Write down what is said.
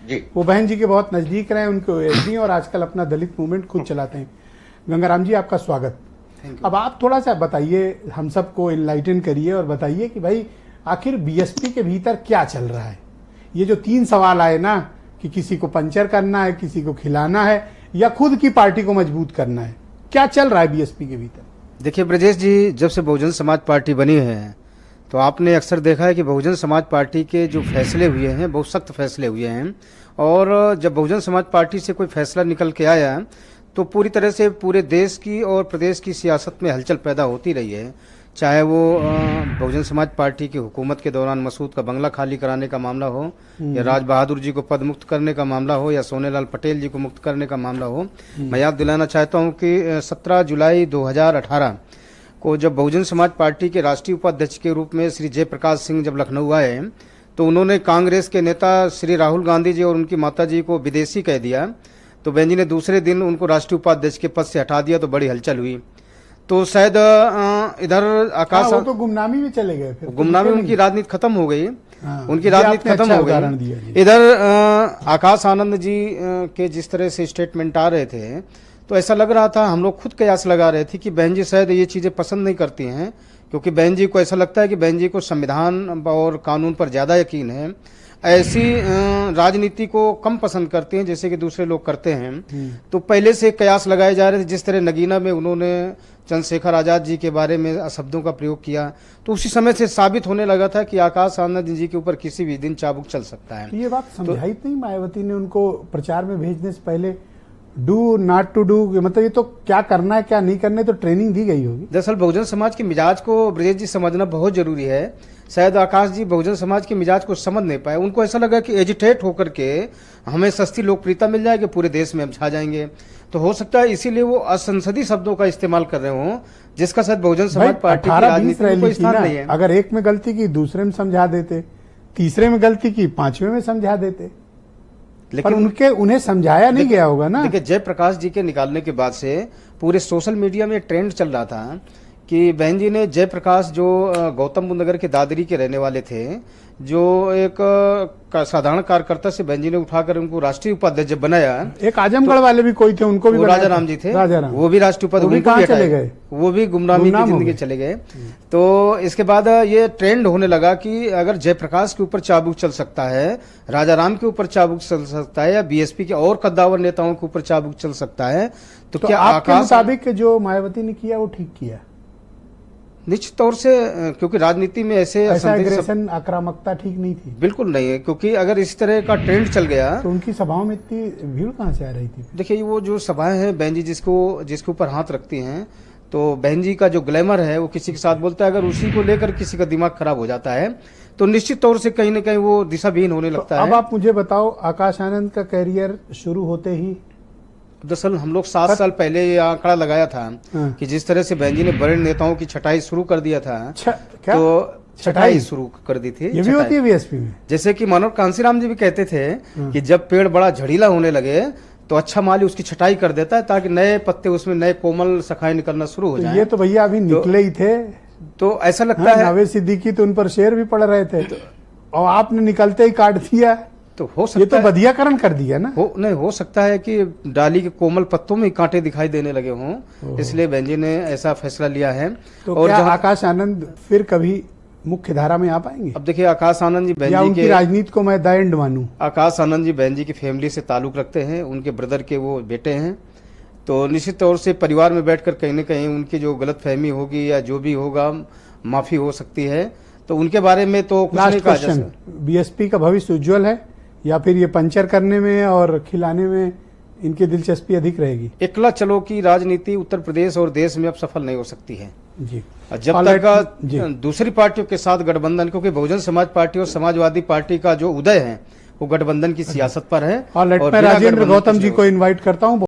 जी। वो बहन जी के बहुत नजदीक रहे, उनको एसडी और आजकल अपना दलित मूवमेंट खुद चलाते हैं। गंगाराम जी, आपका स्वागत। अब आप थोड़ा सा बताइए, हम सबको इनलाइटन करिए और बताइए कि भाई आखिर बीएसपी के भीतर क्या चल रहा है। ये जो 3 सवाल आए ना कि किसी को पंचर करना है, किसी को खिलाना है, या खुद की पार्टी को मजबूत करना है, क्या चल रहा है बीएसपी के भीतर? देखिए ब्रजेश जी, जब से बहुजन समाज पार्टी बनी है तो आपने अक्सर देखा है कि बहुजन समाज पार्टी के जो फैसले हुए हैं बहुत सख्त फैसले हुए हैं। और जब बहुजन समाज पार्टी से कोई फैसला निकल के आया तो पूरी तरह से पूरे देश की और प्रदेश की सियासत में हलचल पैदा होती रही है। चाहे वो बहुजन समाज पार्टी की हुकूमत के दौरान मसूद का बंगला खाली कराने का मामला हो, या राज बहादुर जी को पद मुक्त करने का मामला हो, या सोनेलाल पटेल जी को मुक्त करने का मामला हो। मैं याद दिलाना चाहता हूं कि 17 जुलाई 2018 को जब बहुजन समाज पार्टी के राष्ट्रीय उपाध्यक्ष के रूप में श्री जयप्रकाश सिंह जब लखनऊ आए तो उन्होंने कांग्रेस के नेता श्री राहुल गांधी जी और उनकी माता जी को विदेशी कह दिया। तो बहन जी ने दूसरे दिन उनको राष्ट्रीय उपाध्यक्ष के पद से हटा दिया, तो बड़ी हलचल हुई। तो शायद इधर आकाश, वो तो गुमनामी में चले गए, फिर गुमनामी उनकी राजनीति खत्म हो गई। उनकी राजनीति खत्म हो गई। इधर आकाश आनंद जी के जिस तरह से स्टेटमेंट आ रहे थे तो ऐसा लग रहा था, हम लोग खुद कयास लगा रहे थे कि बहन जी शायद ये चीजें पसंद नहीं करती हैं, क्योंकि बहन जी को ऐसा लगता है कि बहन जी को संविधान और कानून पर ज्यादा यकीन है। ऐसी राजनीति को कम पसंद करते हैं जैसे कि दूसरे लोग करते हैं। तो पहले से कयास लगाए जा रहे थे। जिस तरह नगीना में उन्होंने चंद्रशेखर आजाद जी के बारे में शब्दों का प्रयोग किया, तो उसी समय से साबित होने लगा था कि आकाश आनंद जी के ऊपर किसी भी दिन चाबुक चल सकता है। ये बात समझाई नहीं मायावती ने उनको प्रचार में भेजने से पहले? डू नॉट टू डू, मतलब ये तो क्या करना है क्या नहीं करना है तो ट्रेनिंग दी गई होगी। दरअसल बहुजन समाज के मिजाज को ब्रजेश जी समझना बहुत जरूरी है। शायद आकाश जी बहुजन समाज के मिजाज को समझ नहीं पाए। उनको ऐसा लगा कि एजिटेट होकर के हमें सस्ती लोकप्रियता मिल जाएगी, पूरे देश में हम छा जाएंगे। तो हो सकता है इसीलिए वो असंसदीय शब्दों का इस्तेमाल कर रहे हों, जिसका शायद बहुजन समाज पार्टी की राजनीति में कोई स्थान नहीं है। अगर एक में गलती की दूसरे में समझा देते, तीसरे में गलती की पांचवें में समझा देते, लेकिन उन्हें समझाया नहीं गया होगा ना। देखिए, जयप्रकाश जी के निकालने के बाद से पूरे सोशल मीडिया में ट्रेंड चल रहा था कि बहन जी ने जयप्रकाश, जो गौतम बुद्ध नगर के दादरी के रहने वाले थे, जो एक साधारण कार्यकर्ता से बहन जी ने उठाकर उनको राष्ट्रीय उपाध्यक्ष बनाया। एक आजमगढ़ वाले भी कोई थे, उनको भी राजा राम जी थे, वो भी राष्ट्रीय उपाध्यक्ष चले गए, वो भी गुमनामी की जिंदगी चले गए। तो इसके बाद ये ट्रेंड होने लगा कि अगर जयप्रकाश के ऊपर चाबुक चल सकता है, राजा राम के ऊपर चाबुक चल सकता है, या बीएसपी के और कद्दावर नेताओं के ऊपर चाबुक चल सकता है, तो क्या आपके मुताबिक जो मायावती ने किया वो ठीक किया? निश्चित तौर से, क्योंकि राजनीति में ऐसे एग्रेशन, आक्रामकता ठीक नहीं थी। बिल्कुल नहीं है, क्योंकि अगर इस तरह का ट्रेंड चल गया तो उनकी सभाओं में इतनी भीड़ कहां से आ रही थी? देखिए, वो जो सभाएं हैं बहन जी जिसके ऊपर हाथ रखती हैं, तो बहन जी का जो ग्लैमर है वो किसी के साथ बोलता है, अगर उसी को लेकर किसी का दिमाग खराब हो जाता है तो निश्चित तौर से कहीं न कहीं वो दिशाहीन होने लगता है। अब आप मुझे बताओ, आकाश आनंद का कैरियर शुरू होते ही, दरअसल हम लोग 7 साल पहले ये आंकड़ा लगाया था कि जिस तरह से बहन जी ने बड़े नेताओं की छटाई शुरू कर दिया था, तो छटाई शुरू कर दी थी। ये भी होती है बीएसपी में। जैसे कि मानव कांसीराम जी भी कहते थे कि जब पेड़ बड़ा झड़ीला होने लगे तो अच्छा माली उसकी छटाई कर देता है, ताकि नए पत्ते उसमें नए कोमल शाखाएं निकलना शुरू हो जाएं। ये तो भैया अभी निकले ही थे, तो ऐसा लगता है नावेद सिद्दीकी तो उन पर शेर भी पड़ रहे थे, और आपने निकलते ही काट दिया। तो हो सकता ये तो बदियाकरण कर दिया ना। हो सकता है कि डाली के कोमल पत्तों में कांटे दिखाई देने लगे हों, इसलिए बहन जी ने ऐसा फैसला लिया है। तो और क्या आकाश आनंद फिर कभी मुख्य धारा में आ पाएंगे? अब देखिए, आकाश आनंद जी बहन जी की राजनीति को मैं द एंड मानूं। आकाश आनंद जी बहन जी की फैमिली से ताल्लुक रखते हैं, उनके ब्रदर के वो बेटे हैं, तो निश्चित तौर से परिवार में बैठकर कहीं न कहीं उनकी जो गलतफहमी होगी या जो भी होगा माफी हो सकती है। तो उनके बारे में तो कुछ नहीं कहा जा सकता। बीएसपी का भविष्य उज्जवल है, या फिर ये पंचर करने में और खिलाने में इनकी दिलचस्पी अधिक रहेगी? एकला चलो की राजनीति उत्तर प्रदेश और देश में अब सफल नहीं हो सकती है जी। जब तक दूसरी पार्टियों के साथ गठबंधन, क्योंकि बहुजन समाज पार्टी और समाजवादी पार्टी का जो उदय है वो गठबंधन की सियासत पर है। और राजेंद्र गौतम जी को इन्वाइट करता हूँ।